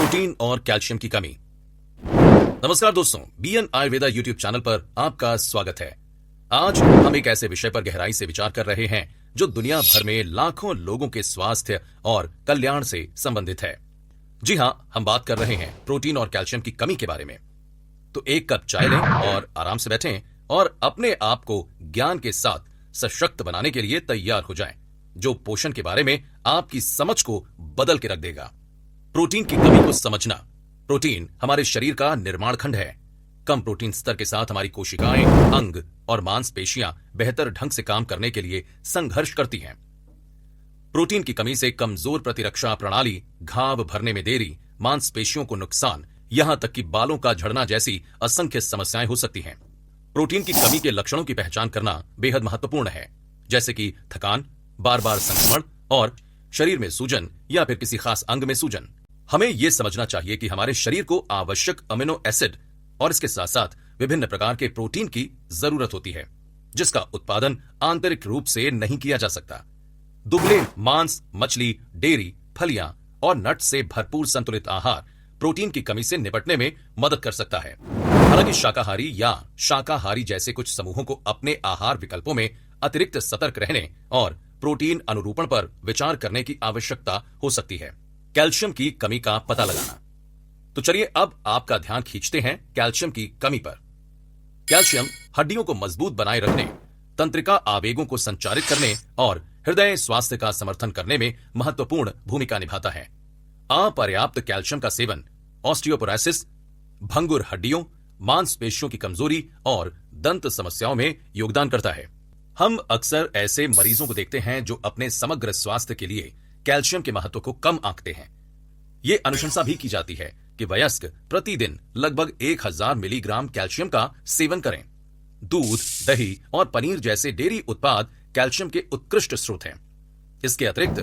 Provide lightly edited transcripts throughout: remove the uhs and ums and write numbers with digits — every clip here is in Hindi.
प्रोटीन और कैल्शियम की कमी। नमस्कार दोस्तों, बीएन आयुर्वेदा यूट्यूब चैनल पर आपका स्वागत है। आज हम एक ऐसे विषय पर गहराई से विचार कर रहे हैं जो दुनिया भर में लाखों लोगों के स्वास्थ्य और कल्याण से संबंधित है। जी हां, हम बात कर रहे हैं प्रोटीन और कैल्शियम की कमी के बारे में। तो एक कप चाय लें और आराम से बैठें और अपने आप को ज्ञान के साथ सशक्त बनाने के लिए तैयार हो जाएं, जो पोषण के बारे में आपकी समझ को बदल के रख देगा। प्रोटीन की कमी को समझना। प्रोटीन हमारे शरीर का निर्माण खंड है। कम प्रोटीन स्तर के साथ हमारी कोशिकाएं, अंग और मांसपेशियां बेहतर ढंग से काम करने के लिए संघर्ष करती हैं। प्रोटीन की कमी से कमजोर प्रतिरक्षा प्रणाली, घाव भरने में देरी, मांसपेशियों को नुकसान, यहां तक कि बालों का झड़ना जैसी असंख्य समस्याएं हो सकती हैं। प्रोटीन की कमी के लक्षणों की पहचान करना बेहद महत्वपूर्ण है, जैसे कि थकान, बार बार संक्रमण और शरीर में सूजन या फिर किसी खास अंग में सूजन। हमें यह समझना चाहिए कि हमारे शरीर को आवश्यक अमीनो एसिड और इसके साथ साथ विभिन्न प्रकार के प्रोटीन की जरूरत होती है, जिसका उत्पादन आंतरिक रूप से नहीं किया जा सकता। दुबले मांस, मछली, डेयरी, फलियां और नट से भरपूर संतुलित आहार प्रोटीन की कमी से निपटने में मदद कर सकता है। हालांकि शाकाहारी या शाकाहारी जैसे कुछ समूहों को अपने आहार विकल्पों में अतिरिक्त सतर्क रहने और प्रोटीन अनुरूपण पर विचार करने की आवश्यकता हो सकती है। कैल्शियम की कमी का पता लगाना। तो चलिए अब आपका ध्यान खींचते हैं कैल्शियम की कमी पर। कैल्शियम हड्डियों को मजबूत बनाए रखने, तंत्रिका आवेगों को संचारित करने और हृदय स्वास्थ्य का समर्थन करने में महत्वपूर्ण भूमिका निभाता है। अपर्याप्त कैल्शियम का सेवन ऑस्टियोपोरोसिस, भंगुर हड्डियों, मांसपेशियों की कमजोरी और दंत समस्याओं में योगदान करता है। हम अक्सर ऐसे मरीजों को देखते हैं जो अपने समग्र स्वास्थ्य के लिए कैल्शियम के महत्व को कम आंकते हैं। ये अनुशंसा भी की जाती है कि वयस्क प्रतिदिन लगभग 1000 मिलीग्राम कैल्शियम का सेवन करें। दूध, दही और पनीर जैसे डेयरी उत्पाद कैल्शियम के उत्कृष्ट स्रोत हैं। इसके अतिरिक्त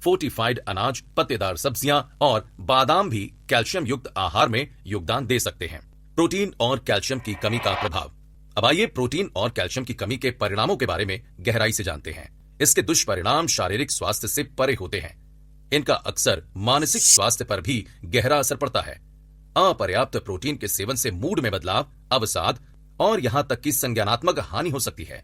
फोर्टिफाइड अनाज, पत्तेदार सब्जियां और बादाम भी कैल्शियम युक्त आहार में योगदान दे सकते हैं। प्रोटीन और कैल्शियम की कमी का प्रभाव। अब आइए प्रोटीन और कैल्शियम की कमी के परिणामों के बारे में गहराई से जानते हैं। इसके दुष्परिणाम शारीरिक स्वास्थ्य से परे होते हैं। इनका अक्सर मानसिक स्वास्थ्य पर भी गहरा असर पड़ता है। अपर्याप्त प्रोटीन के सेवन से मूड में बदलाव, अवसाद और यहां तक कि संज्ञानात्मक हानि हो सकती है।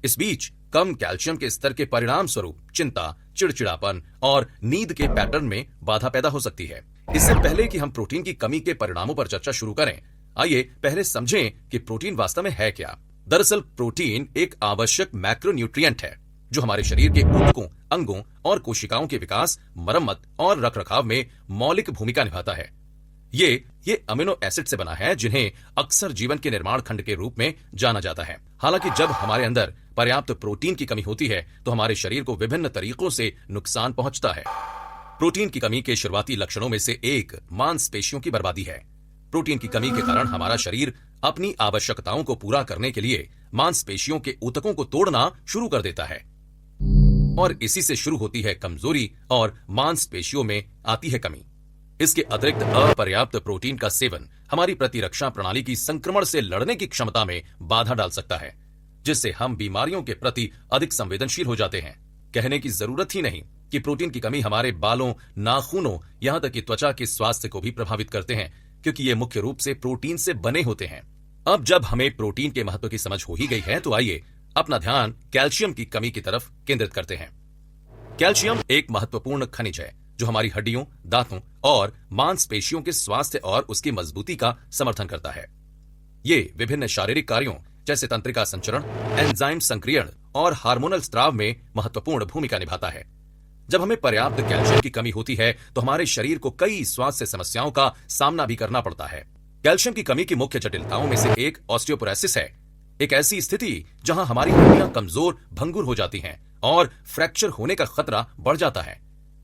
इस बीच कम कैल्शियम के स्तर के परिणाम स्वरूप चिंता, चिड़चिड़ापन और नींद के पैटर्न में बाधा पैदा हो सकती है। इससे पहले कि हम प्रोटीन की कमी के परिणामों पर चर्चा शुरू करें, आइए पहले समझें कि प्रोटीन वास्तव में है क्या। दरअसल प्रोटीन एक आवश्यक मैक्रोन्यूट्रिएंट है जो हमारे शरीर के ऊतकों, अंगों और कोशिकाओं के विकास, मरम्मत और रखरखाव में मौलिक भूमिका निभाता है। ये अमीनो एसिड से बना है जिन्हें अक्सर जीवन के निर्माण खंड के रूप में जाना जाता है। हालांकि जब हमारे अंदर पर्याप्त प्रोटीन की कमी होती है तो हमारे शरीर को विभिन्न तरीकों से नुकसान पहुंचता है। प्रोटीन की कमी के शुरुआती लक्षणों में से एक मांसपेशियों की बर्बादी है। प्रोटीन की कमी के कारण हमारा शरीर अपनी आवश्यकताओं को पूरा करने के लिए मांसपेशियों के ऊतकों को तोड़ना शुरू कर देता है और इसी से शुरू होती है कमजोरी और मांसपेशियों में आती है कमी। इसके अतिरिक्त अपर्याप्त प्रोटीन का सेवन हमारी प्रतिरक्षा प्रणाली की संक्रमण से लड़ने की क्षमता में बाधा डाल सकता है, जिससे हम बीमारियों के प्रति अधिक संवेदनशील हो जाते हैं। कहने की जरूरत ही नहीं कि प्रोटीन की कमी हमारे बालों, नाखूनों, यहां तक कि त्वचा के स्वास्थ्य को भी प्रभावित करते हैं, क्योंकि ये मुख्य रूप से प्रोटीन से बने होते हैं। अब जब हमें प्रोटीन के महत्व की समझ हो ही गई है तो आइए अपना ध्यान कैल्शियम की कमी की तरफ केंद्रित करते हैं। कैल्शियम एक महत्वपूर्ण खनिज है जो हमारी हड्डियों, दांतों और मांसपेशियों के स्वास्थ्य और उसकी मजबूती का समर्थन करता है। ये विभिन्न शारीरिक कार्यों जैसे तंत्रिका संचरण, एंजाइम संक्रियण और हार्मोनल स्त्राव में महत्वपूर्ण भूमिका निभाता है। जब हमें पर्याप्त कैल्शियम की कमी होती है तो हमारे शरीर को कई स्वास्थ्य समस्याओं का सामना भी करना पड़ता है। कैल्शियम की कमी की मुख्य जटिलताओं में से एक ऑस्टियोपोरोसिस है, एक ऐसी स्थिति जहां हमारी हड्डियां कमजोर, भंगुर हो जाती हैं और फ्रैक्चर होने का खतरा बढ़ जाता है।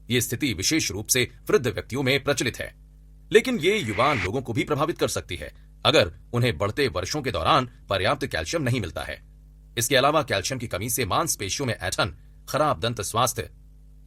ये स्थिति विशेष रूप से वृद्ध व्यक्तियों में प्रचलित है, लेकिन ये युवा लोगों को भी प्रभावित कर सकती है अगर उन्हें बढ़ते वर्षों के दौरान पर्याप्त कैल्शियम नहीं मिलता है। इसके अलावा कैल्शियम की कमी से मांसपेशियों में ऐंठन, खराब दंत स्वास्थ्य,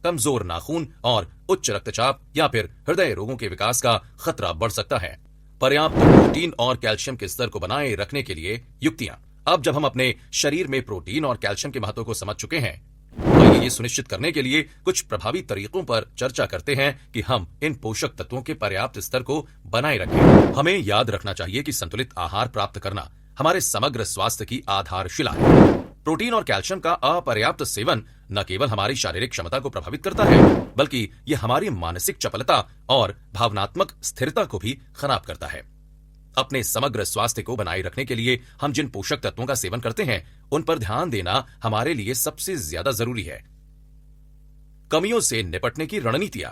कमजोर नाखून और उच्च रक्तचाप या फिर हृदय रोगों के विकास का खतरा बढ़ सकता है। पर्याप्त प्रोटीन और कैल्शियम के स्तर को बनाए रखने के लिए युक्तियां। अब जब हम अपने शरीर में प्रोटीन और कैल्शियम के महत्व को समझ चुके हैं, आइए ये सुनिश्चित करने के लिए कुछ प्रभावी तरीकों पर चर्चा करते हैं कि हम इन पोषक तत्वों के पर्याप्त स्तर को बनाए रखें। हमें याद रखना चाहिए कि संतुलित आहार प्राप्त करना हमारे समग्र स्वास्थ्य की आधारशिला है। प्रोटीन और कैल्शियम का अपर्याप्त सेवन न केवल हमारी शारीरिक क्षमता को प्रभावित करता है, बल्कि यह हमारी मानसिक चपलता और भावनात्मक स्थिरता को भी खराब करता है। अपने समग्र स्वास्थ्य को बनाए रखने के लिए हम जिन पोषक तत्वों का सेवन करते हैं, उन पर ध्यान देना हमारे लिए सबसे ज्यादा जरूरी है। कमियों से निपटने की रणनीतियां।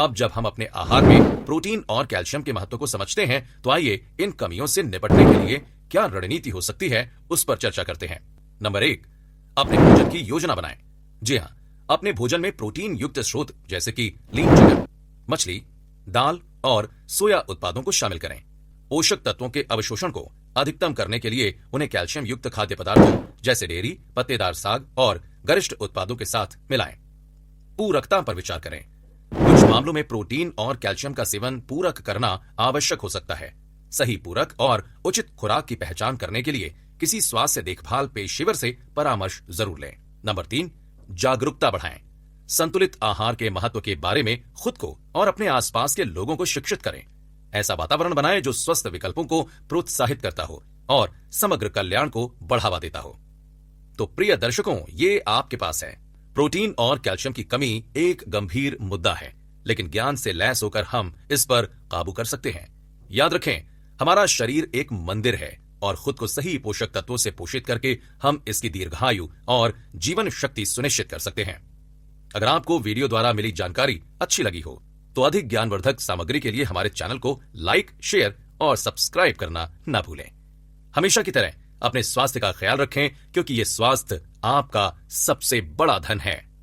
अब जब हम अपने आहार में प्रोटीन और कैल्शियम के महत्व को समझते हैं, तो आइए इन कमियों से निपटने के लिए क्या रणनीति हो सकती है, उस पर चर्चा करते हैं। नंबर 1, अपने भोजन की योजना बनाएं। जी हां, अपने भोजन में प्रोटीन युक्त स्रोत जैसे कि लीन चिकन, मछली, दाल और सोया उत्पादों को शामिल करें। पोषक तत्वों के अवशोषण को अधिकतम करने के लिए उन्हें कैल्शियम युक्त खाद्य पदार्थों जैसे डेयरी, पत्तेदार साग और गरिष्ठ उत्पादों के साथ मिलाएं। पूरकता पर विचार करें। कुछ मामलों में प्रोटीन और कैल्शियम का सेवन पूरक करना आवश्यक हो सकता है। सही पूरक और उचित खुराक की पहचान करने के लिए किसी स्वास्थ्य देखभाल पेशेवर से परामर्श जरूर लें। नंबर 3, जागरूकता बढ़ाएं। संतुलित आहार के महत्व के बारे में खुद को और अपने आसपास के लोगों को शिक्षित करें। ऐसा वातावरण बनाएं जो स्वस्थ विकल्पों को प्रोत्साहित करता हो और समग्र कल्याण को बढ़ावा देता हो। तो प्रिय दर्शकों, ये आपके पास है। प्रोटीन और कैल्शियम की कमी एक गंभीर मुद्दा है, लेकिन ज्ञान से लैस होकर हम इस पर काबू कर सकते हैं। याद रखें, हमारा शरीर एक मंदिर है और खुद को सही पोषक तत्वों से पोषित करके हम इसकी दीर्घायु और जीवन शक्ति सुनिश्चित कर सकते हैं। अगर आपको वीडियो द्वारा मिली जानकारी अच्छी लगी हो, तो अधिक ज्ञानवर्धक सामग्री के लिए हमारे चैनल को लाइक, शेयर और सब्सक्राइब करना न भूलें। हमेशा की तरह अपने स्वास्थ्य का ख्याल रखें, क्योंकि ये स्वास्थ्य आपका सबसे बड़ा धन है।